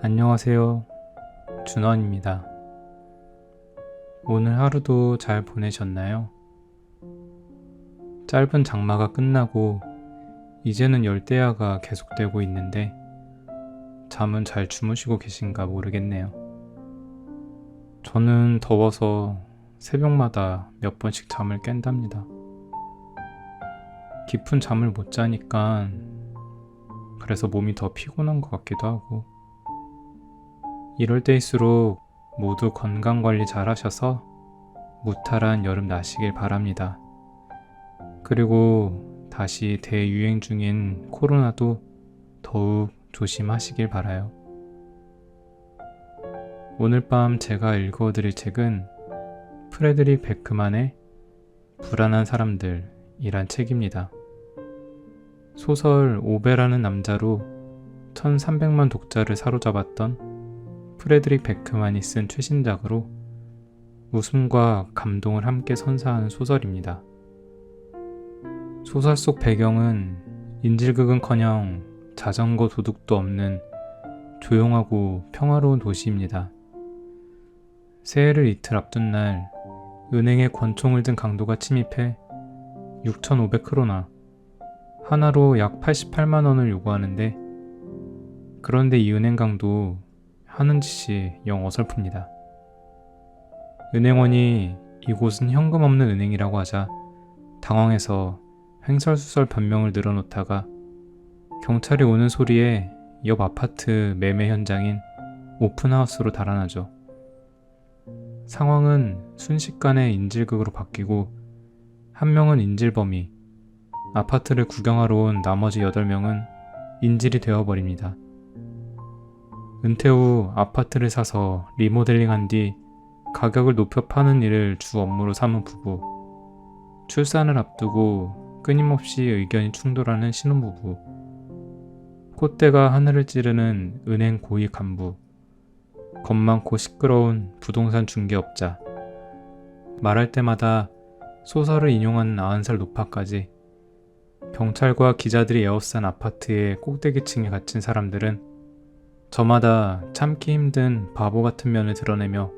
안녕하세요. 준원입니다. 오늘 하루도 잘 보내셨나요? 짧은 장마가 끝나고 이제는 열대야가 계속되고 있는데 잠은 잘 주무시고 계신가 모르겠네요. 저는 더워서 새벽마다 몇 번씩 잠을 깬답니다. 깊은 잠을 못 자니까 그래서 몸이 더 피곤한 것 같기도 하고, 이럴 때일수록 모두 건강관리 잘 하셔서 무탈한 여름 나시길 바랍니다. 그리고 다시 대유행 중인 코로나도 더욱 조심하시길 바라요. 오늘 밤 제가 읽어드릴 책은 프레드릭 베크만의 불안한 사람들이란 책입니다. 소설 오베라는 남자로 1300만 독자를 사로잡았던 프레드릭 베크만이 쓴 최신작으로 웃음과 감동을 함께 선사하는 소설입니다. 소설 속 배경은 인질극은커녕 자전거 도둑도 없는 조용하고 평화로운 도시입니다. 새해를 이틀 앞둔 날 은행에 권총을 든 강도가 침입해 6,500크로나, 하나로 약 88만원을 요구하는데, 그런데 이 은행 강도 하는 짓이 영 어설픕니다. 은행원이 이곳은 현금 없는 은행이라고 하자 당황해서 횡설수설 변명을 늘어놓다가 경찰이 오는 소리에 옆 아파트 매매 현장인 오픈하우스로 달아나죠. 상황은 순식간에 인질극으로 바뀌고 한 명은 인질범이, 아파트를 구경하러 온 나머지 8명은 인질이 되어버립니다. 은퇴 후 아파트를 사서 리모델링한 뒤 가격을 높여 파는 일을 주 업무로 삼은 부부, 출산을 앞두고 끊임없이 의견이 충돌하는 신혼부부, 콧대가 하늘을 찌르는 은행 고위 간부, 겁 많고 시끄러운 부동산 중개업자, 말할 때마다 소설을 인용하는 90살 노파까지 경찰과 기자들이 에워싼 아파트의 꼭대기층에 갇힌 사람들은 저마다 참기 힘든 바보 같은 면을 드러내며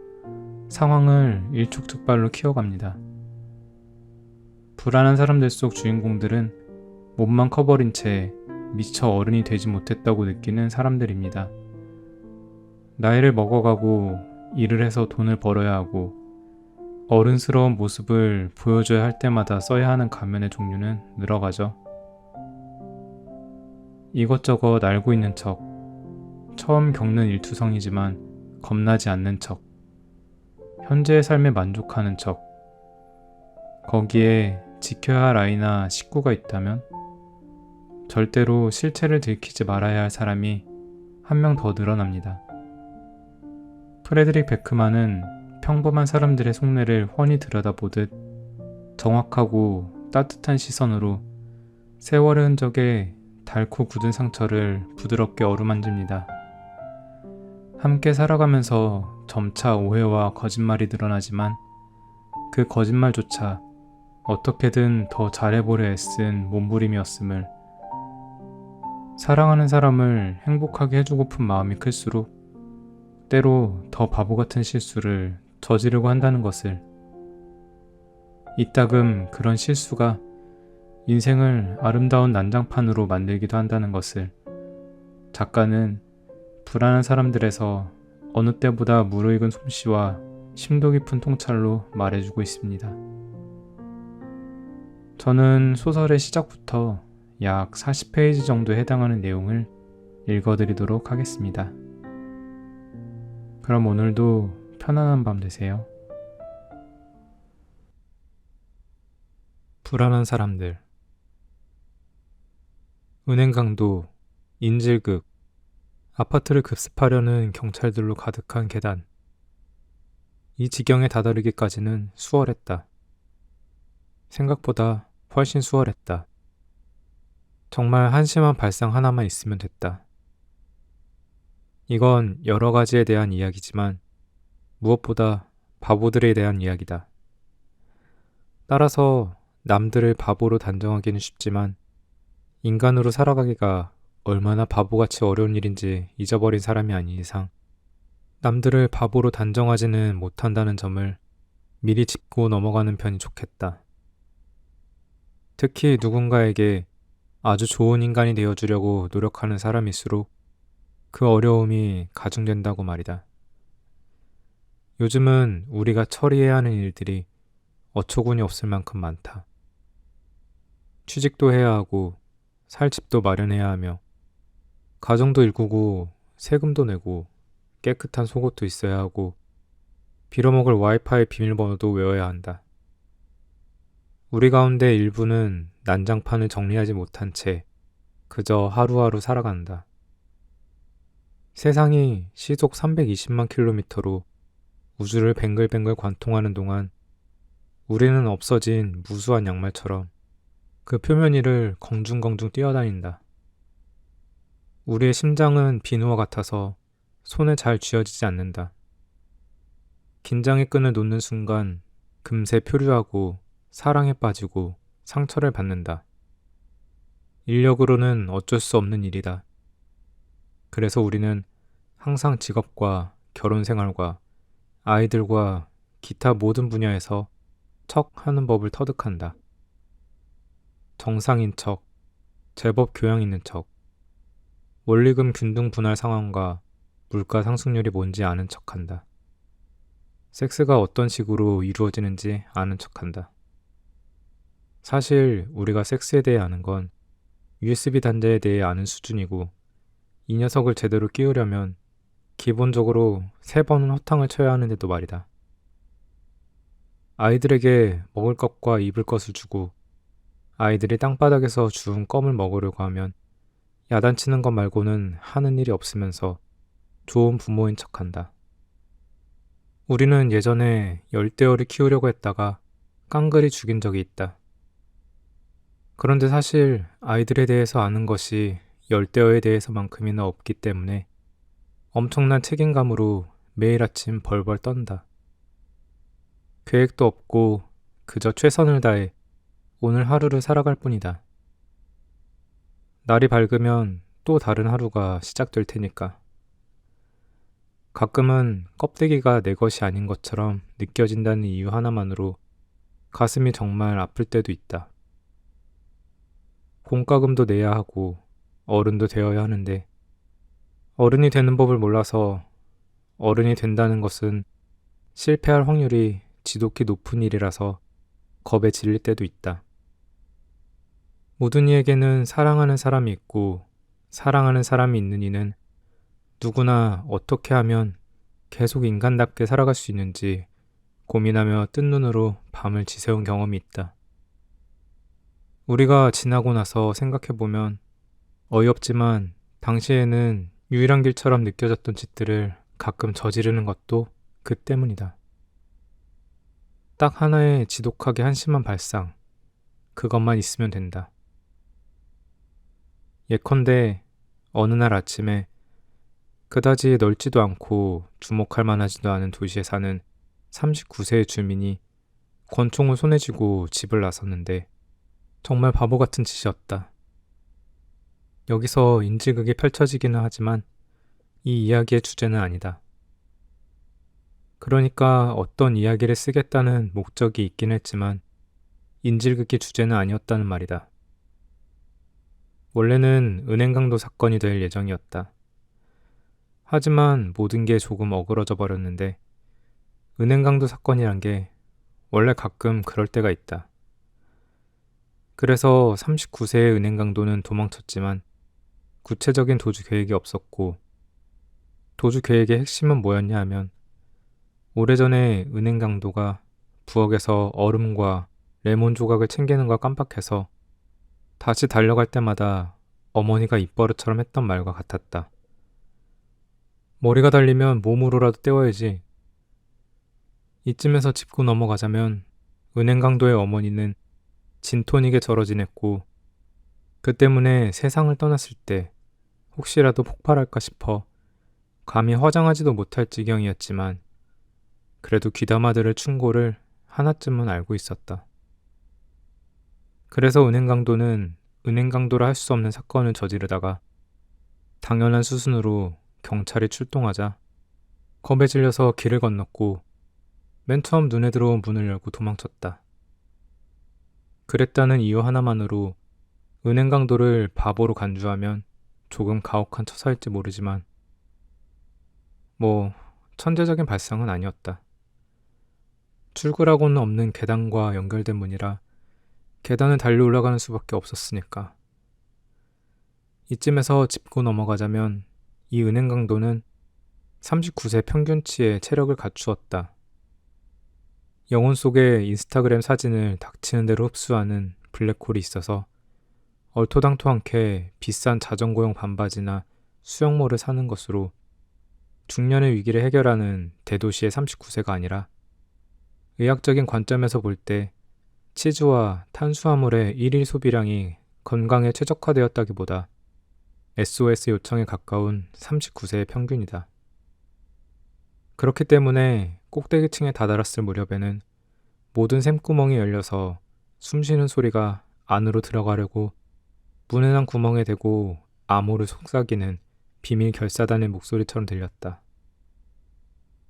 상황을 일촉즉발로 키워갑니다. 불안한 사람들 속 주인공들은 몸만 커버린 채 미처 어른이 되지 못했다고 느끼는 사람들입니다. 나이를 먹어가고 일을 해서 돈을 벌어야 하고 어른스러운 모습을 보여줘야 할 때마다 써야 하는 가면의 종류는 늘어가죠. 이것저것 알고 있는 척, 처음 겪는 일투성이지만 겁나지 않는 척, 현재의 삶에 만족하는 척, 거기에 지켜야 할 아이나 식구가 있다면 절대로 실체를 들키지 말아야 할 사람이 한 명 더 늘어납니다. 프레드릭 베크만은 평범한 사람들의 속내를 훤히 들여다보듯 정확하고 따뜻한 시선으로 세월의 흔적에 닳고 굳은 상처를 부드럽게 어루만집니다. 함께 살아가면서 점차 오해와 거짓말이 늘어나지만 그 거짓말조차 어떻게든 더 잘해보려 애쓴 몸부림이었음을, 사랑하는 사람을 행복하게 해주고픈 마음이 클수록 때로 더 바보 같은 실수를 저지르고 한다는 것을, 이따금 그런 실수가 인생을 아름다운 난장판으로 만들기도 한다는 것을 작가는 불안한 사람들에서 어느 때보다 무르익은 솜씨와 심도 깊은 통찰로 말해주고 있습니다. 저는 소설의 시작부터 약 40페이지 정도에 해당하는 내용을 읽어드리도록 하겠습니다. 그럼 오늘도 편안한 밤 되세요. 불안한 사람들. 은행 강도, 인질극, 아파트를 급습하려는 경찰들로 가득한 계단. 이 지경에 다다르기까지는 수월했다. 생각보다 훨씬 수월했다. 정말 한심한 발상 하나만 있으면 됐다. 이건 여러 가지에 대한 이야기지만 무엇보다 바보들에 대한 이야기다. 따라서 남들을 바보로 단정하기는 쉽지만 인간으로 살아가기가 얼마나 바보같이 어려운 일인지 잊어버린 사람이 아닌 이상 남들을 바보로 단정하지는 못한다는 점을 미리 짚고 넘어가는 편이 좋겠다. 특히 누군가에게 아주 좋은 인간이 되어주려고 노력하는 사람일수록 그 어려움이 가중된다고 말이다. 요즘은 우리가 처리해야 하는 일들이 어처구니 없을 만큼 많다. 취직도 해야 하고 살 집도 마련해야 하며 가정도 일구고 세금도 내고 깨끗한 속옷도 있어야 하고 빌어먹을 와이파이 비밀번호도 외워야 한다. 우리 가운데 일부는 난장판을 정리하지 못한 채 그저 하루하루 살아간다. 세상이 시속 320만 킬로미터로 우주를 뱅글뱅글 관통하는 동안 우리는 없어진 무수한 양말처럼 그 표면 위를 공중공중 뛰어다닌다. 우리의 심장은 비누와 같아서 손에 잘 쥐어지지 않는다. 긴장의 끈을 놓는 순간 금세 표류하고 사랑에 빠지고 상처를 받는다. 인력으로는 어쩔 수 없는 일이다. 그래서 우리는 항상 직업과 결혼 생활과 아이들과 기타 모든 분야에서 척 하는 법을 터득한다. 정상인 척, 제법 교양 있는 척, 원리금 균등 분할 상황과 물가 상승률이 뭔지 아는 척한다. 섹스가 어떤 식으로 이루어지는지 아는 척한다. 사실 우리가 섹스에 대해 아는 건 USB 단자에 대해 아는 수준이고 이 녀석을 제대로 끼우려면 기본적으로 3번은 허탕을 쳐야 하는데도 말이다. 아이들에게 먹을 것과 입을 것을 주고 아이들이 땅바닥에서 주운 껌을 먹으려고 하면 야단치는 것 말고는 하는 일이 없으면서 좋은 부모인 척한다. 우리는 예전에 열대어를 키우려고 했다가 깡그리 죽인 적이 있다. 그런데 사실 아이들에 대해서 아는 것이 열대어에 대해서만큼이나 없기 때문에 엄청난 책임감으로 매일 아침 벌벌 떤다. 계획도 없고 그저 최선을 다해 오늘 하루를 살아갈 뿐이다. 날이 밝으면 또 다른 하루가 시작될 테니까. 가끔은 껍데기가 내 것이 아닌 것처럼 느껴진다는 이유 하나만으로 가슴이 정말 아플 때도 있다. 공과금도 내야 하고 어른도 되어야 하는데 어른이 되는 법을 몰라서 어른이 된다는 것은 실패할 확률이 지독히 높은 일이라서 겁에 질릴 때도 있다. 모든 이에게는 사랑하는 사람이 있고 사랑하는 사람이 있는 이는 누구나 어떻게 하면 계속 인간답게 살아갈 수 있는지 고민하며 뜬 눈으로 밤을 지새운 경험이 있다. 우리가 지나고 나서 생각해보면 어이없지만 당시에는 유일한 길처럼 느껴졌던 짓들을 가끔 저지르는 것도 그 때문이다. 딱 하나의 지독하게 한심한 발상, 그것만 있으면 된다. 예컨대 어느 날 아침에 그다지 넓지도 않고 주목할 만하지도 않은 도시에 사는 39세의 주민이 권총을 손에 쥐고 집을 나섰는데 정말 바보 같은 짓이었다. 여기서 인질극이 펼쳐지기는 하지만 이 이야기의 주제는 아니다. 그러니까 어떤 이야기를 쓰겠다는 목적이 있긴 했지만 인질극의 주제는 아니었다는 말이다. 원래는 은행강도 사건이 될 예정이었다. 하지만 모든 게 조금 어그러져 버렸는데 은행강도 사건이란 게 원래 가끔 그럴 때가 있다. 그래서 39세의 은행강도는 도망쳤지만 구체적인 도주 계획이 없었고 도주 계획의 핵심은 뭐였냐 하면 오래전에 은행강도가 부엌에서 얼음과 레몬 조각을 챙기는 걸 깜빡해서 다시 달려갈 때마다 어머니가 입버릇처럼 했던 말과 같았다. 머리가 달리면 몸으로라도 때워야지. 이쯤에서 짚고 넘어가자면 은행강도의 어머니는 진토닉에 절어 지냈고 그 때문에 세상을 떠났을 때 혹시라도 폭발할까 싶어 감히 화장하지도 못할 지경이었지만 그래도 귀담아들을 충고를 하나쯤은 알고 있었다. 그래서 은행강도는 은행강도라 할 수 없는 사건을 저지르다가 당연한 수순으로 경찰이 출동하자 겁에 질려서 길을 건넜고 맨 처음 눈에 들어온 문을 열고 도망쳤다. 그랬다는 이유 하나만으로 은행 강도를 바보로 간주하면 조금 가혹한 처사일지 모르지만 뭐 천재적인 발상은 아니었다. 출구라고는 없는 계단과 연결된 문이라 계단을 달려 올라가는 수밖에 없었으니까. 이쯤에서 짚고 넘어가자면 이 은행 강도는 39세 평균치의 체력을 갖추었다. 영혼 속에 인스타그램 사진을 닥치는 대로 흡수하는 블랙홀이 있어서 얼토당토않게 비싼 자전거용 반바지나 수영모를 사는 것으로 중년의 위기를 해결하는 대도시의 39세가 아니라 의학적인 관점에서 볼 때 치즈와 탄수화물의 일일 소비량이 건강에 최적화되었다기보다 SOS 요청에 가까운 39세의 평균이다. 그렇기 때문에 꼭대기층에 다다랐을 무렵에는 모든 샘구멍이 열려서 숨쉬는 소리가 안으로 들어가려고 문에 난 구멍에 대고 암호를 속삭이는 비밀 결사단의 목소리처럼 들렸다.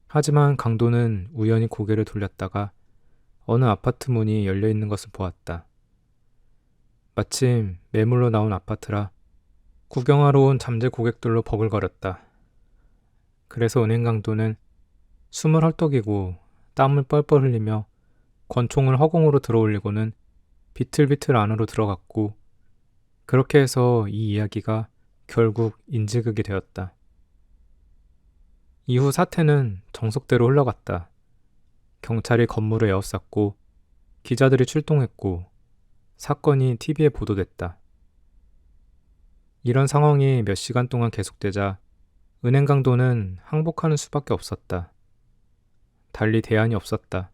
하지만 강도는 우연히 고개를 돌렸다가 어느 아파트 문이 열려있는 것을 보았다. 마침 매물로 나온 아파트라 구경하러 온 잠재 고객들로 버글거렸다. 그래서 은행 강도는 숨을 헐떡이고 땀을 뻘뻘 흘리며 권총을 허공으로 들어올리고는 비틀비틀 안으로 들어갔고 그렇게 해서 이 이야기가 결국 인지극이 되었다. 이후 사태는 정석대로 흘러갔다. 경찰이 건물을 에워쌌고 기자들이 출동했고 사건이 TV에 보도됐다. 이런 상황이 몇 시간 동안 계속되자 은행 강도는 항복하는 수밖에 없었다. 달리 대안이 없었다.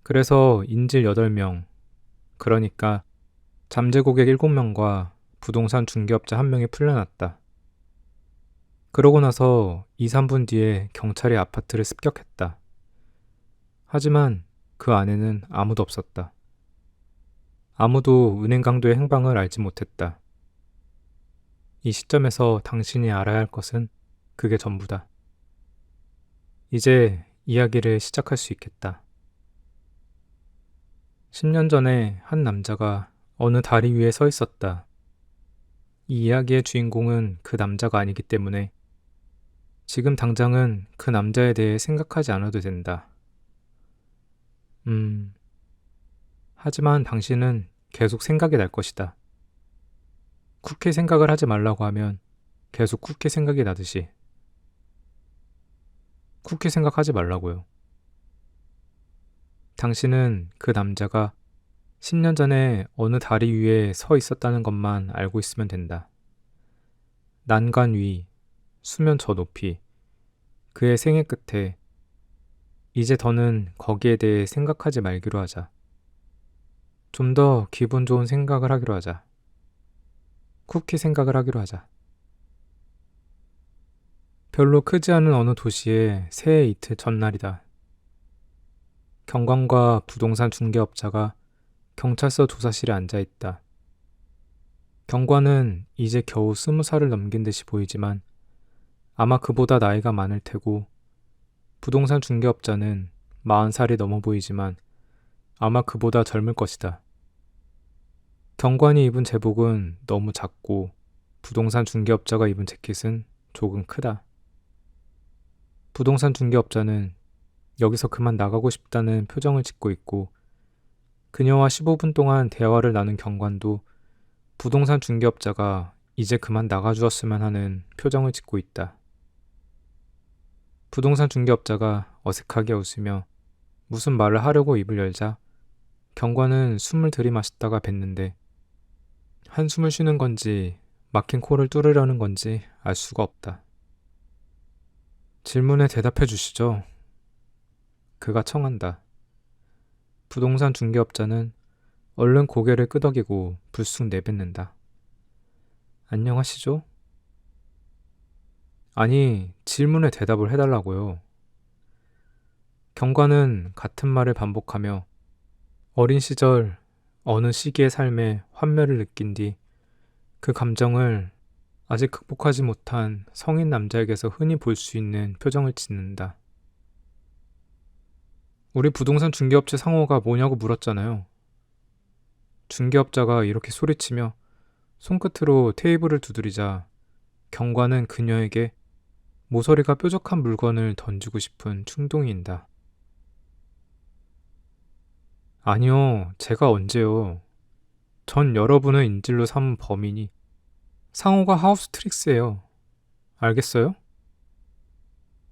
그래서 인질 8명, 그러니까 잠재 고객 7명과 부동산 중개업자 1명이 풀려났다. 그러고 나서 2, 3분 뒤에 경찰이 아파트를 습격했다. 하지만 그 안에는 아무도 없었다. 아무도 은행 강도의 행방을 알지 못했다. 이 시점에서 당신이 알아야 할 것은 그게 전부다. 이제 이야기를 시작할 수 있겠다. 10년 전에 한 남자가 어느 다리 위에 서 있었다. 이 이야기의 주인공은 그 남자가 아니기 때문에 지금 당장은 그 남자에 대해 생각하지 않아도 된다. 하지만 당신은 계속 생각이 날 것이다. 쿠키 생각을 하지 말라고 하면 계속 쿠키 생각이 나듯이. 쿠키 생각하지 말라고요. 당신은 그 남자가 10년 전에 어느 다리 위에 서 있었다는 것만 알고 있으면 된다. 난간 위, 수면 저 높이, 그의 생애 끝에 이제 더는 거기에 대해 생각하지 말기로 하자. 좀 더 기분 좋은 생각을 하기로 하자. 쿠키 생각을 하기로 하자. 별로 크지 않은 어느 도시의 새해 이틀 전날이다. 경관과 부동산 중개업자가 경찰서 조사실에 앉아있다. 경관은 이제 겨우 20살을 넘긴 듯이 보이지만 아마 그보다 나이가 많을 테고 부동산 중개업자는 40살이 넘어 보이지만 아마 그보다 젊을 것이다. 경관이 입은 제복은 너무 작고 부동산 중개업자가 입은 재킷은 조금 크다. 부동산 중개업자는 여기서 그만 나가고 싶다는 표정을 짓고 있고 그녀와 15분 동안 대화를 나눈 경관도 부동산 중개업자가 이제 그만 나가주었으면 하는 표정을 짓고 있다. 부동산 중개업자가 어색하게 웃으며 무슨 말을 하려고 입을 열자 경관은 숨을 들이마셨다가 뱉는데 한숨을 쉬는 건지 막힌 코를 뚫으려는 건지 알 수가 없다. 질문에 대답해 주시죠. 그가 청한다. 부동산 중개업자는 얼른 고개를 끄덕이고 불쑥 내뱉는다. 안녕하시죠? 아니, 질문에 대답을 해달라고요. 경관은 같은 말을 반복하며 어린 시절 어느 시기의 삶에 환멸을 느낀 뒤 그 감정을 아직 극복하지 못한 성인 남자에게서 흔히 볼 수 있는 표정을 짓는다. 우리 부동산 중개업체 상호가 뭐냐고 물었잖아요. 중개업자가 이렇게 소리치며 손끝으로 테이블을 두드리자 경관은 그녀에게 모서리가 뾰족한 물건을 던지고 싶은 충동이인다. 아니요, 제가 언제요. 전 여러분을 인질로 삼은 범인이 상호가 하우스 트릭스예요. 알겠어요?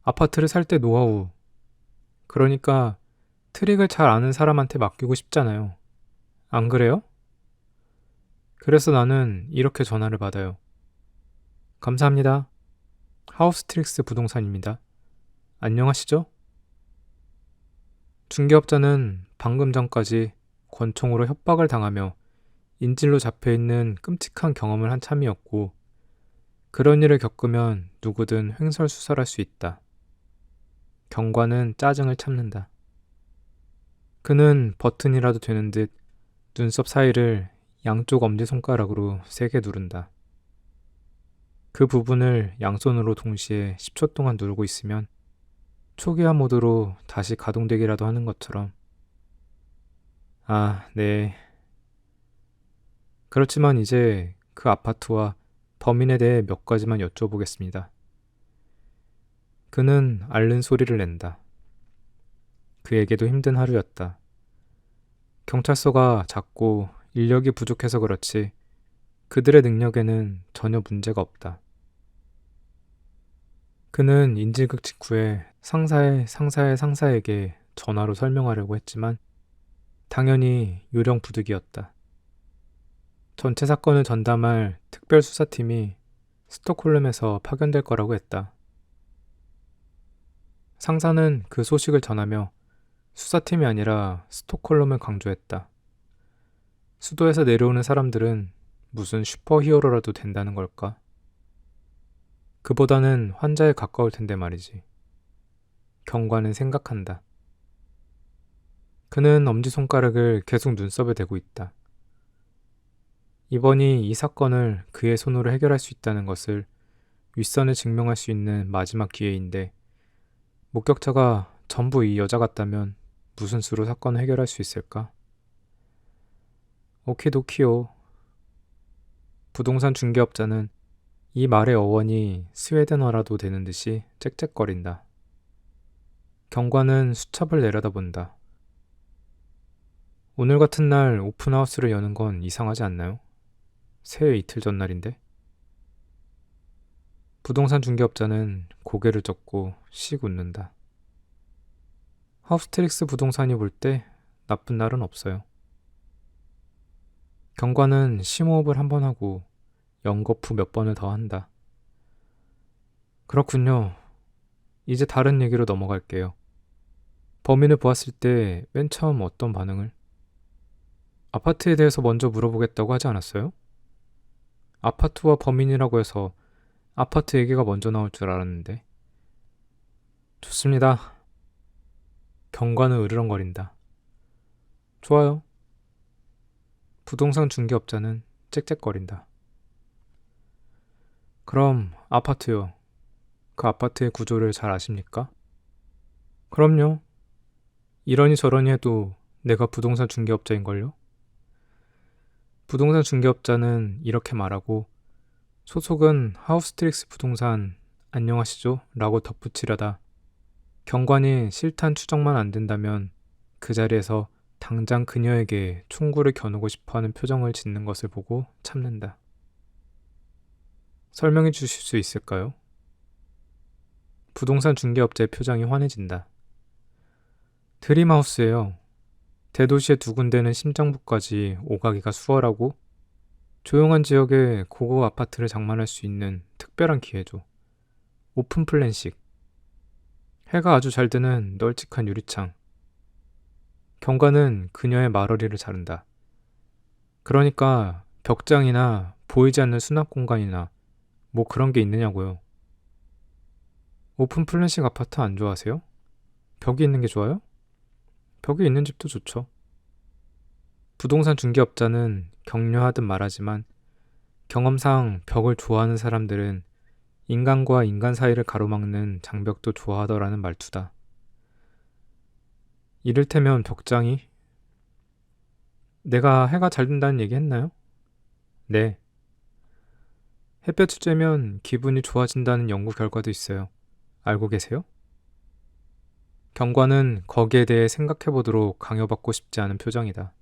아파트를 살 때 노하우. 그러니까 트릭을 잘 아는 사람한테 맡기고 싶잖아요. 안 그래요? 그래서 나는 이렇게 전화를 받아요. 감사합니다. 하우스 트릭스 부동산입니다. 안녕하시죠? 중개업자는 방금 전까지 권총으로 협박을 당하며 인질로 잡혀있는 끔찍한 경험을 한 참이었고, 그런 일을 겪으면 누구든 횡설수설할 수 있다. 경관은 짜증을 참는다. 그는 버튼이라도 되는 듯 눈썹 사이를 양쪽 엄지손가락으로 세게 누른다. 그 부분을 양손으로 동시에 10초 동안 누르고 있으면 초기화 모드로 다시 가동되기라도 하는 것처럼. 아, 네. 그렇지만 이제 그 아파트와 범인에 대해 몇 가지만 여쭤보겠습니다. 그는 앓는 소리를 낸다. 그에게도 힘든 하루였다. 경찰서가 작고 인력이 부족해서 그렇지 그들의 능력에는 전혀 문제가 없다. 그는 인질극 직후에 상사의 상사에게 전화로 설명하려고 했지만 당연히 요령 부득이었다. 전체 사건을 전담할 특별수사팀이 스톡홀름에서 파견될 거라고 했다. 상사는 그 소식을 전하며 수사팀이 아니라 스톡홀름을 강조했다. 수도에서 내려오는 사람들은 무슨 슈퍼히어로라도 된다는 걸까? 그보다는 환자에 가까울 텐데 말이지. 경관은 생각한다. 그는 엄지손가락을 계속 눈썹에 대고 있다. 이번이 이 사건을 그의 손으로 해결할 수 있다는 것을 윗선에 증명할 수 있는 마지막 기회인데, 목격자가 전부 이 여자 같다면 무슨 수로 사건을 해결할 수 있을까? 오키도키요. 부동산 중개업자는 이 말의 어원이 스웨덴어라도 되는 듯이 짹짹거린다. 경관은 수첩을 내려다본다. 오늘 같은 날 오픈하우스를 여는 건 이상하지 않나요? 새해 이틀 전날인데? 부동산 중개업자는 고개를 젓고 씩 웃는다. 하우스트릭스 부동산이 볼 때 나쁜 날은 없어요. 경관은 심호흡을 한 번 하고 연거푸 몇 번을 더 한다. 그렇군요. 이제 다른 얘기로 넘어갈게요. 범인을 보았을 때 맨 처음 어떤 반응을? 아파트에 대해서 먼저 물어보겠다고 하지 않았어요? 아파트와 범인이라고 해서 아파트 얘기가 먼저 나올 줄 알았는데. 좋습니다. 경관은 으르렁거린다. 좋아요. 부동산 중개업자는 짹짹거린다. 그럼 아파트요. 그 아파트의 구조를 잘 아십니까? 그럼요. 이러니 저러니 해도 내가 부동산 중개업자인걸요? 부동산 중개업자는 이렇게 말하고 소속은 하우스트릭스 부동산 안녕하시죠? 라고 덧붙이려다 경관이 실탄 추정만 안 된다면 그 자리에서 당장 그녀에게 총구를 겨누고 싶어하는 표정을 짓는 것을 보고 참는다. 설명해 주실 수 있을까요? 부동산 중개업자의 표정이 환해진다. 드림하우스예요. 대도시의 두 군데는 심장부까지 오가기가 수월하고 조용한 지역에 고급 아파트를 장만할 수 있는 특별한 기회죠. 오픈 플랜식. 해가 아주 잘 드는 널찍한 유리창. 경관은 그녀의 말어리를 자른다. 그러니까 벽장이나 보이지 않는 수납 공간이나 뭐 그런 게 있느냐고요. 오픈 플랜식 아파트 안 좋아하세요? 벽이 있는 게 좋아요? 벽이 있는 집도 좋죠. 부동산 중개업자는 격려하듯 말하지만 경험상 벽을 좋아하는 사람들은 인간과 인간 사이를 가로막는 장벽도 좋아하더라는 말투다. 이를테면 벽장이 내가 해가 잘 든다는 얘기 했나요? 네. 햇볕을 쬐면 기분이 좋아진다는 연구 결과도 있어요. 알고 계세요? 경관은 거기에 대해 생각해보도록 강요받고 싶지 않은 표정이다.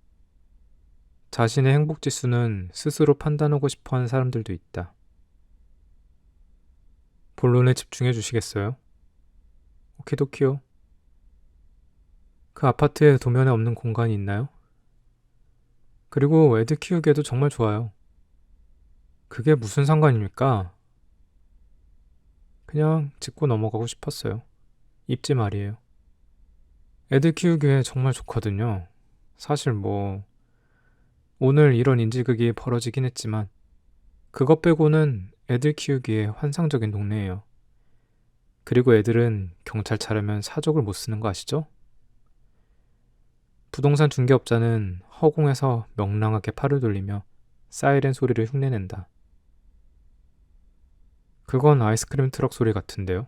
자신의 행복 지수는 스스로 판단하고 싶어 하는 사람들도 있다. 본론에 집중해 주시겠어요? 오키도키요. 그 아파트에 도면에 없는 공간이 있나요? 그리고 애들 키우기에도 정말 좋아요. 그게 무슨 상관입니까? 그냥 짚고 넘어가고 싶었어요. 입지 말이에요. 애들 키우기에 정말 좋거든요. 사실 오늘 이런 인지극이 벌어지긴 했지만 그것 빼고는 애들 키우기에 환상적인 동네예요. 그리고 애들은 경찰 차려면 사족을 못 쓰는 거 아시죠? 부동산 중개업자는 허공에서 명랑하게 팔을 돌리며 사이렌 소리를 흉내낸다. 그건 아이스크림 트럭 소리 같은데요.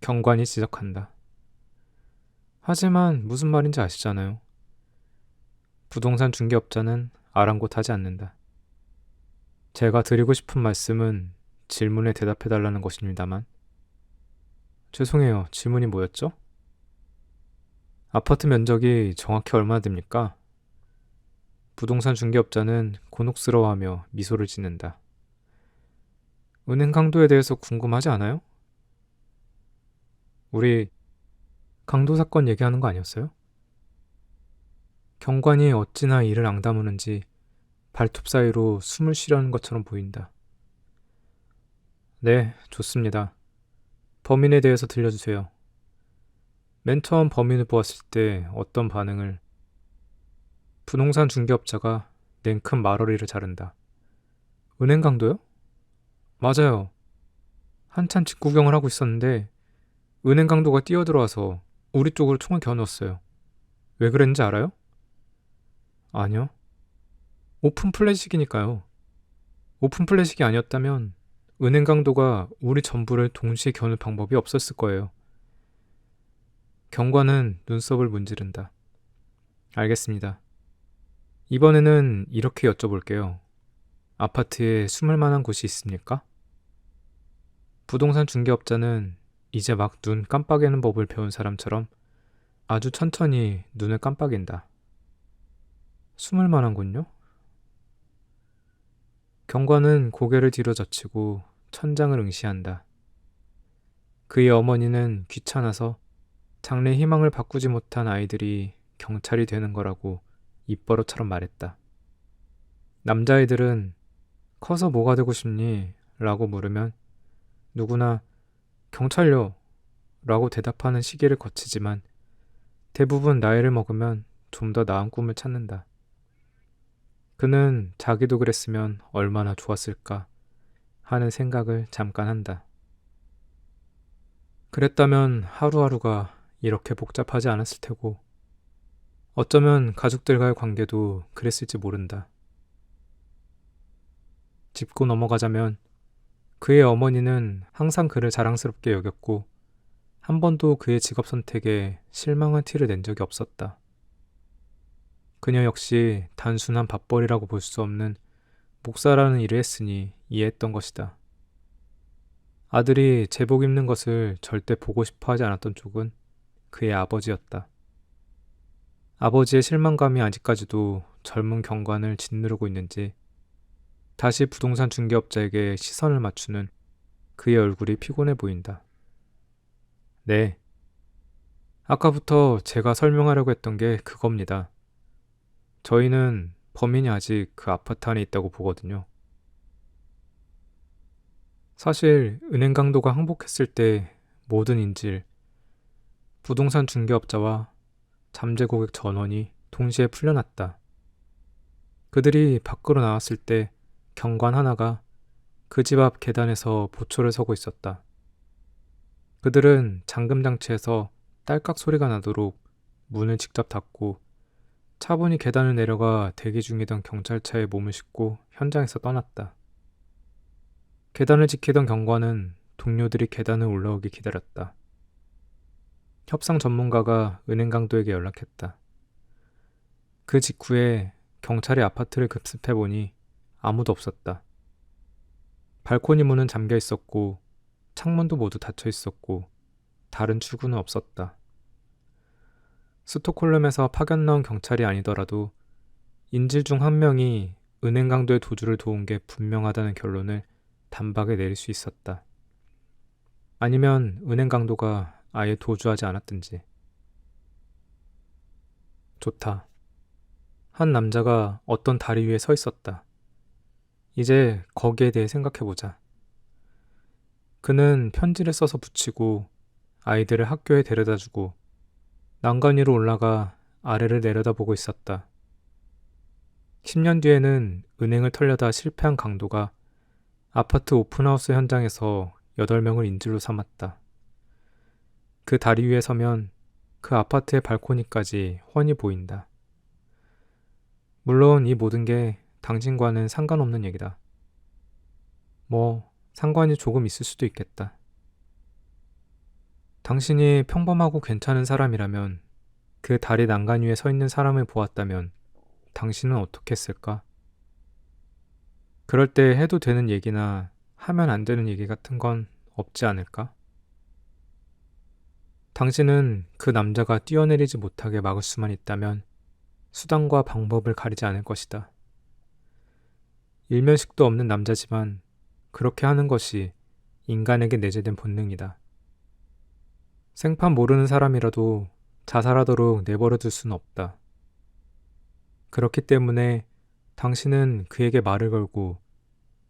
경관이 지적한다. 하지만 무슨 말인지 아시잖아요. 부동산 중개업자는 아랑곳하지 않는다. 제가 드리고 싶은 말씀은 질문에 대답해달라는 것입니다만. 죄송해요. 질문이 뭐였죠? 아파트 면적이 정확히 얼마나 됩니까? 부동산 중개업자는 곤혹스러워하며 미소를 짓는다. 은행 강도에 대해서 궁금하지 않아요? 우리 강도 사건 얘기하는 거 아니었어요? 경관이 어찌나 이를 앙다무는지 발톱 사이로 숨을 쉬려는 것처럼 보인다. 네, 좋습니다. 범인에 대해서 들려주세요. 맨 처음 범인을 보았을 때 어떤 반응을? 부동산 중개업자가 냉큼 말어리를 자른다. 은행 강도요? 맞아요. 한참 뒷구경을 하고 있었는데 은행 강도가 뛰어들어와서 우리 쪽으로 총을 겨누었어요. 왜 그랬는지 알아요? 아니요. 오픈 플래식이니까요. 오픈 플래식이 아니었다면 은행 강도가 우리 전부를 동시에 겨눌 방법이 없었을 거예요. 경관은 눈썹을 문지른다. 알겠습니다. 이번에는 이렇게 여쭤볼게요. 아파트에 숨을 만한 곳이 있습니까? 부동산 중개업자는 이제 막 눈 깜빡이는 법을 배운 사람처럼 아주 천천히 눈을 깜빡인다. 숨을 만한 곳요? 경관은 고개를 뒤로 젖히고 천장을 응시한다. 그의 어머니는 귀찮아서 장래 희망을 바꾸지 못한 아이들이 경찰이 되는 거라고 입버릇처럼 말했다. 남자애들은 커서 뭐가 되고 싶니? 라고 물으면 누구나 경찰요 라고 대답하는 시기를 거치지만 대부분 나이를 먹으면 좀 더 나은 꿈을 찾는다. 그는 자기도 그랬으면 얼마나 좋았을까 하는 생각을 잠깐 한다. 그랬다면 하루하루가 이렇게 복잡하지 않았을 테고 어쩌면 가족들과의 관계도 그랬을지 모른다. 짚고 넘어가자면 그의 어머니는 항상 그를 자랑스럽게 여겼고 한 번도 그의 직업 선택에 실망한 티를 낸 적이 없었다. 그녀 역시 단순한 밥벌이라고 볼 수 없는 목사라는 일을 했으니 이해했던 것이다. 아들이 제복 입는 것을 절대 보고 싶어 하지 않았던 쪽은 그의 아버지였다. 아버지의 실망감이 아직까지도 젊은 경관을 짓누르고 있는지 다시 부동산 중개업자에게 시선을 맞추는 그의 얼굴이 피곤해 보인다. 네. 아까부터 제가 설명하려고 했던 게 그겁니다. 저희는 범인이 아직 그 아파트 안에 있다고 보거든요. 사실 은행 강도가 항복했을 때 모든 인질, 부동산 중개업자와 잠재 고객 전원이 동시에 풀려났다. 그들이 밖으로 나왔을 때 경관 하나가 그 집 앞 계단에서 보초를 서고 있었다. 그들은 잠금 장치에서 딸깍 소리가 나도록 문을 직접 닫고 차분히 계단을 내려가 대기 중이던 경찰차에 몸을 싣고 현장에서 떠났다. 계단을 지키던 경관은 동료들이 계단을 올라오기 기다렸다. 협상 전문가가 은행 강도에게 연락했다. 그 직후에 경찰이 아파트를 급습해보니 아무도 없었다. 발코니 문은 잠겨 있었고 창문도 모두 닫혀 있었고 다른 출구는 없었다. 스톡홀름에서 파견 나온 경찰이 아니더라도 인질 중 한 명이 은행 강도의 도주를 도운 게 분명하다는 결론을 단박에 내릴 수 있었다. 아니면 은행 강도가 아예 도주하지 않았든지. 좋다. 한 남자가 어떤 다리 위에 서 있었다. 이제 거기에 대해 생각해보자. 그는 편지를 써서 붙이고 아이들을 학교에 데려다주고 난간 위로 올라가 아래를 내려다보고 있었다. 10년 뒤에는 은행을 털려다 실패한 강도가 아파트 오픈하우스 현장에서 8명을 인질로 삼았다. 그 다리 위에 서면 그 아파트의 발코니까지 훤히 보인다. 물론 이 모든 게 당신과는 상관없는 얘기다. 뭐 상관이 조금 있을 수도 있겠다. 당신이 평범하고 괜찮은 사람이라면 그 다리 난간 위에 서 있는 사람을 보았다면 당신은 어떻게 했을까? 그럴 때 해도 되는 얘기나 하면 안 되는 얘기 같은 건 없지 않을까? 당신은 그 남자가 뛰어내리지 못하게 막을 수만 있다면 수단과 방법을 가리지 않을 것이다. 일면식도 없는 남자지만 그렇게 하는 것이 인간에게 내재된 본능이다. 생판 모르는 사람이라도 자살하도록 내버려둘 수는 없다. 그렇기 때문에 당신은 그에게 말을 걸고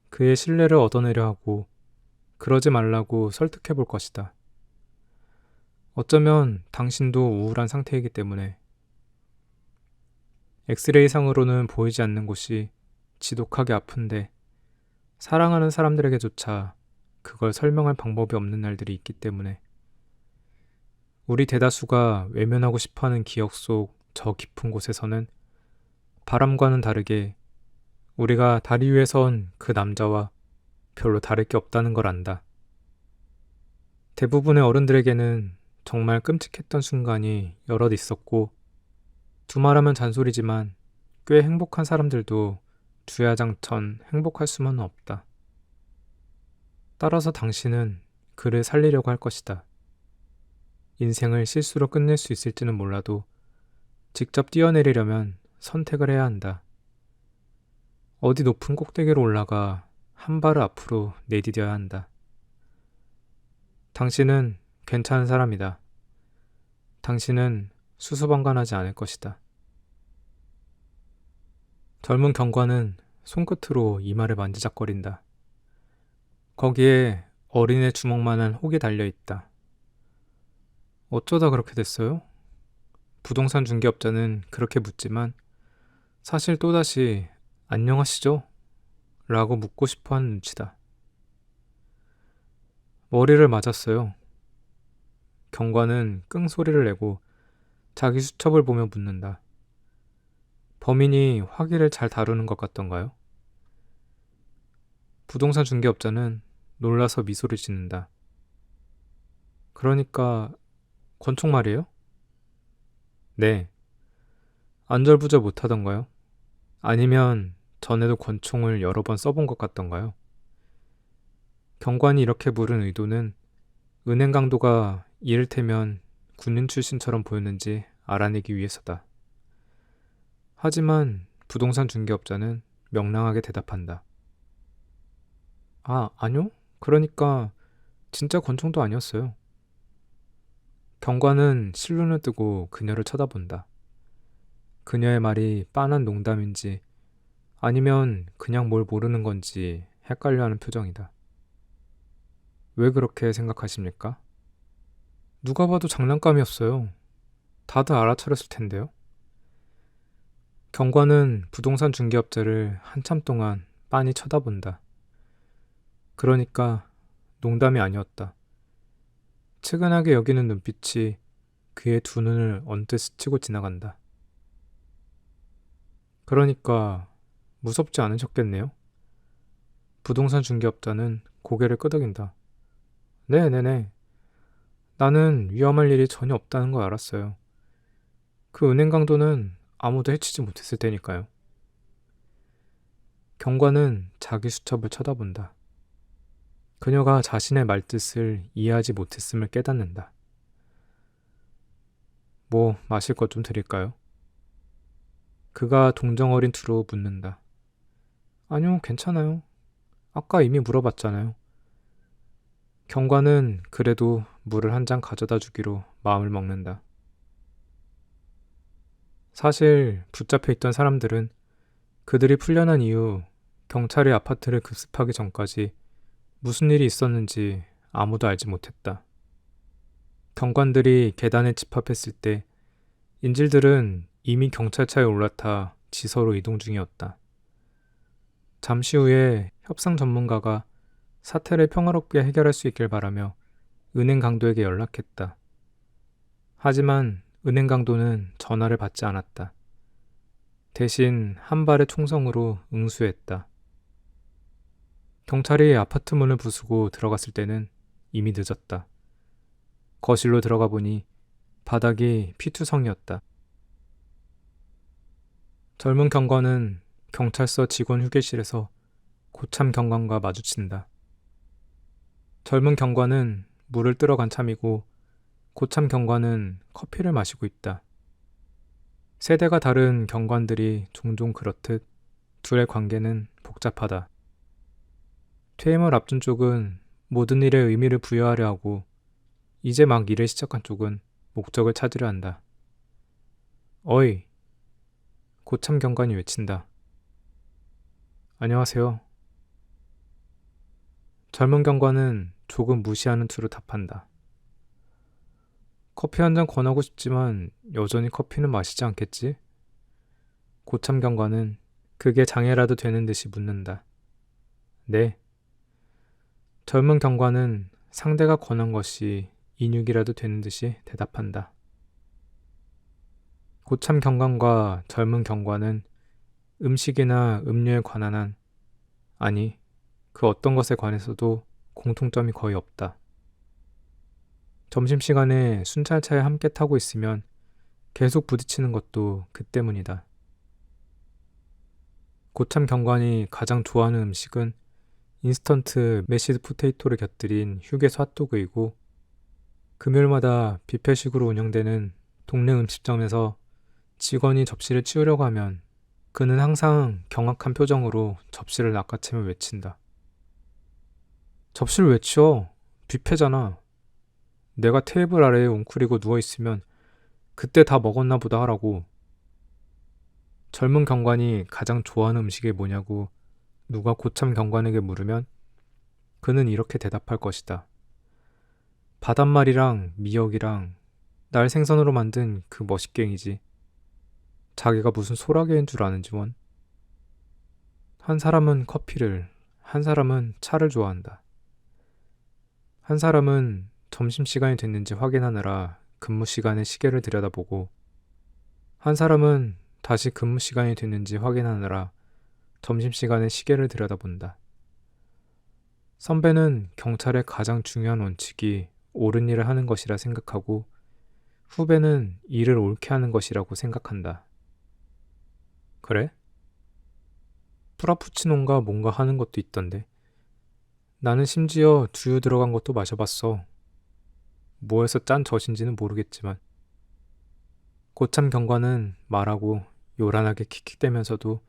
그의 신뢰를 얻어내려 하고 그러지 말라고 설득해 볼 것이다. 어쩌면 당신도 우울한 상태이기 때문에. 엑스레이상으로는 보이지 않는 곳이 지독하게 아픈데 사랑하는 사람들에게조차 그걸 설명할 방법이 없는 날들이 있기 때문에. 우리 대다수가 외면하고 싶어하는 기억 속 저 깊은 곳에서는 바람과는 다르게 우리가 다리 위에 선 그 남자와 별로 다를 게 없다는 걸 안다. 대부분의 어른들에게는 정말 끔찍했던 순간이 여럿 있었고 두말하면 잔소리지만 꽤 행복한 사람들도 주야장천 행복할 수만은 없다. 따라서 당신은 그를 살리려고 할 것이다. 인생을 실수로 끝낼 수 있을지는 몰라도 직접 뛰어내리려면 선택을 해야 한다. 어디 높은 꼭대기로 올라가 한 발을 앞으로 내디뎌야 한다. 당신은 괜찮은 사람이다. 당신은 수수방관하지 않을 것이다. 젊은 경관은 손끝으로 이마를 만지작거린다. 거기에 어린애 주먹만한 혹이 달려있다. 어쩌다 그렇게 됐어요? 부동산 중개업자는 그렇게 묻지만 사실 또다시 안녕하시죠? 라고 묻고 싶어하는 눈치다. 머리를 맞았어요. 경관은 끙소리를 내고 자기 수첩을 보며 묻는다. 범인이 화기를 잘 다루는 것 같던가요? 부동산 중개업자는 놀라서 미소를 짓는다. 그러니까 권총 말이에요? 네. 안절부절 못하던가요? 아니면 전에도 권총을 여러 번 써본 것 같던가요? 경관이 이렇게 물은 의도는 은행 강도가 이를테면 군인 출신처럼 보였는지 알아내기 위해서다. 하지만 부동산 중개업자는 명랑하게 대답한다. 아니요? 그러니까 진짜 권총도 아니었어요. 경관은 실눈을 뜨고 그녀를 쳐다본다. 그녀의 말이 빤한 농담인지 아니면 그냥 뭘 모르는 건지 헷갈려하는 표정이다. 왜 그렇게 생각하십니까? 누가 봐도 장난감이었어요. 다들 알아차렸을 텐데요. 경관은 부동산 중개업자를 한참 동안 빤히 쳐다본다. 그러니까 농담이 아니었다. 측은하게 여기는 눈빛이 그의 두 눈을 언뜻 스치고 지나간다. 그러니까 무섭지 않으셨겠네요? 부동산 중개업자는 고개를 끄덕인다. 네네네. 나는 위험할 일이 전혀 없다는 걸 알았어요. 그 은행 강도는 아무도 해치지 못했을 테니까요. 경관은 자기 수첩을 쳐다본다. 그녀가 자신의 말뜻을 이해하지 못했음을 깨닫는다. 뭐 마실 것 좀 드릴까요? 그가 동정어린 투로 묻는다. 아니요, 괜찮아요. 아까 이미 물어봤잖아요. 경관은 그래도 물을 한 잔 가져다 주기로 마음을 먹는다. 사실 붙잡혀 있던 사람들은 그들이 풀려난 이후 경찰이 아파트를 급습하기 전까지 무슨 일이 있었는지 아무도 알지 못했다. 경관들이 계단에 집합했을 때 인질들은 이미 경찰차에 올라타 지서로 이동 중이었다. 잠시 후에 협상 전문가가 사태를 평화롭게 해결할 수 있길 바라며 은행 강도에게 연락했다. 하지만 은행 강도는 전화를 받지 않았다. 대신 한 발의 총성으로 응수했다. 경찰이 아파트 문을 부수고 들어갔을 때는 이미 늦었다. 거실로 들어가 보니 바닥이 피투성이었다. 젊은 경관은 경찰서 직원 휴게실에서 고참 경관과 마주친다. 젊은 경관은 물을 뜨러 간 참이고 고참 경관은 커피를 마시고 있다. 세대가 다른 경관들이 종종 그렇듯 둘의 관계는 복잡하다. 퇴임을 앞둔 쪽은 모든 일에 의미를 부여하려 하고 이제 막 일을 시작한 쪽은 목적을 찾으려 한다. 어이! 고참 경관이 외친다. 안녕하세요. 젊은 경관은 조금 무시하는 투로 답한다. 커피 한 잔 권하고 싶지만 여전히 커피는 마시지 않겠지? 고참 경관은 그게 장애라도 되는 듯이 묻는다. 네. 젊은 경관은 상대가 권한 것이 인육이라도 되는 듯이 대답한다. 고참 경관과 젊은 경관은 음식이나 음료에 관한 한, 아니, 그 어떤 것에 관해서도 공통점이 거의 없다. 점심시간에 순찰차에 함께 타고 있으면 계속 부딪히는 것도 그 때문이다. 고참 경관이 가장 좋아하는 음식은 인스턴트 메시드 포테이토를 곁들인 휴게소 핫도그이고 금요일마다 뷔페식으로 운영되는 동네 음식점에서 직원이 접시를 치우려고 하면 그는 항상 경악한 표정으로 접시를 낚아채며 외친다. 접시를 왜 치워? 뷔페잖아. 내가 테이블 아래에 웅크리고 누워있으면 그때 다 먹었나 보다 하라고. 젊은 경관이 가장 좋아하는 음식이 뭐냐고 누가 고참 경관에게 물으면 그는 이렇게 대답할 것이다. 바닷말이랑 미역이랑 날 생선으로 만든 그 머시갱이지. 자기가 무슨 소라게인 줄 아는지 원. 한 사람은 커피를, 한 사람은 차를 좋아한다. 한 사람은 점심시간이 됐는지 확인하느라 근무시간에 시계를 들여다보고 한 사람은 다시 근무시간이 됐는지 확인하느라 점심시간에 시계를 들여다본다. 선배는 경찰의 가장 중요한 원칙이 옳은 일을 하는 것이라 생각하고 후배는 일을 옳게 하는 것이라고 생각한다. 그래? 프라푸치노인가 뭔가 하는 것도 있던데. 나는 심지어 두유 들어간 것도 마셔봤어. 뭐에서 짠 젖인지는 모르겠지만. 고참 경관은 말하고 요란하게 킥킥대면서도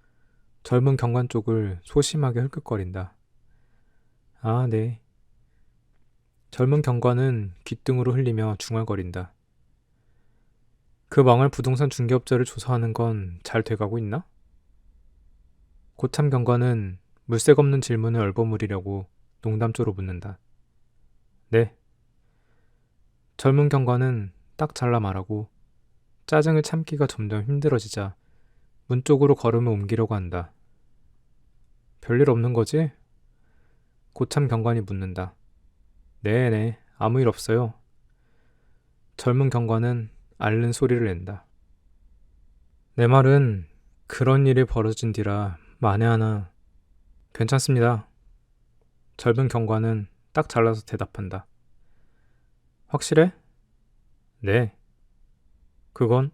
젊은 경관 쪽을 소심하게 흘끗거린다. 아, 네. 젊은 경관은 귓등으로 흘리며 중얼거린다. 그 망할 부동산 중개업자를 조사하는 건 잘 돼가고 있나? 고참 경관은 물색 없는 질문을 얼버무리려고 농담조로 묻는다. 네. 젊은 경관은 딱 잘라 말하고 짜증을 참기가 점점 힘들어지자 문 쪽으로 걸음을 옮기려고 한다. 별일 없는 거지? 고참 경관이 묻는다. 네네, 아무 일 없어요. 젊은 경관은 앓는 소리를 낸다. 내 말은 그런 일이 벌어진 뒤라 만에 하나 괜찮습니다. 젊은 경관은 딱 잘라서 대답한다. 확실해? 네. 그건?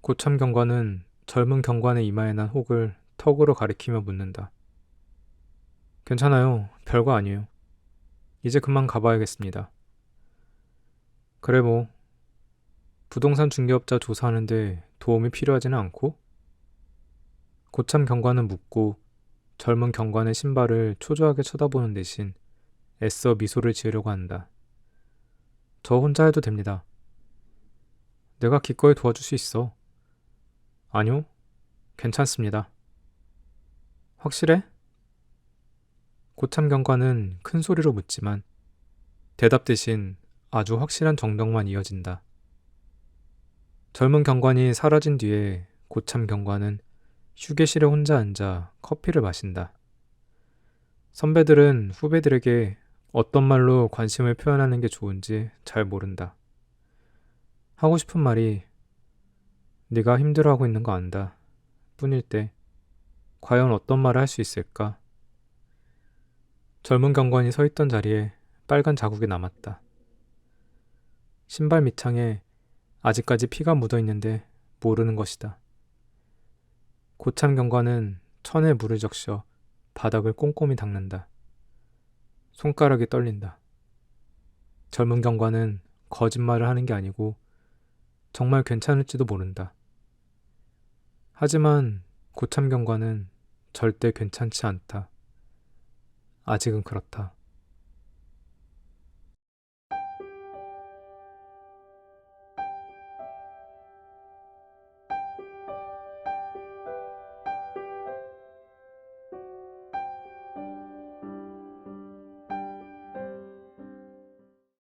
고참 경관은 젊은 경관의 이마에 난 혹을 턱으로 가리키며 묻는다. 괜찮아요. 별거 아니에요. 이제 그만 가봐야겠습니다. 그래 뭐 부동산 중개업자 조사하는데 도움이 필요하지는 않고? 고참 경관은 묻고 젊은 경관의 신발을 초조하게 쳐다보는 대신 애써 미소를 지으려고 한다. 저 혼자 해도 됩니다. 내가 기꺼이 도와줄 수 있어. 아니요, 괜찮습니다. 확실해? 고참 경관은 큰 소리로 묻지만 대답 대신 아주 확실한 정적만 이어진다. 젊은 경관이 사라진 뒤에 고참 경관은 휴게실에 혼자 앉아 커피를 마신다. 선배들은 후배들에게 어떤 말로 관심을 표현하는 게 좋은지 잘 모른다. 하고 싶은 말이 네가 힘들어하고 있는 거 안다 뿐일 때 과연 어떤 말을 할 수 있을까? 젊은 경관이 서 있던 자리에 빨간 자국이 남았다. 신발 밑창에 아직까지 피가 묻어 있는데 모르는 것이다. 고참 경관은 천에 물을 적셔 바닥을 꼼꼼히 닦는다. 손가락이 떨린다. 젊은 경관은 거짓말을 하는 게 아니고 정말 괜찮을지도 모른다. 하지만 고참 경관은 절대 괜찮지 않다. 아직은 그렇다.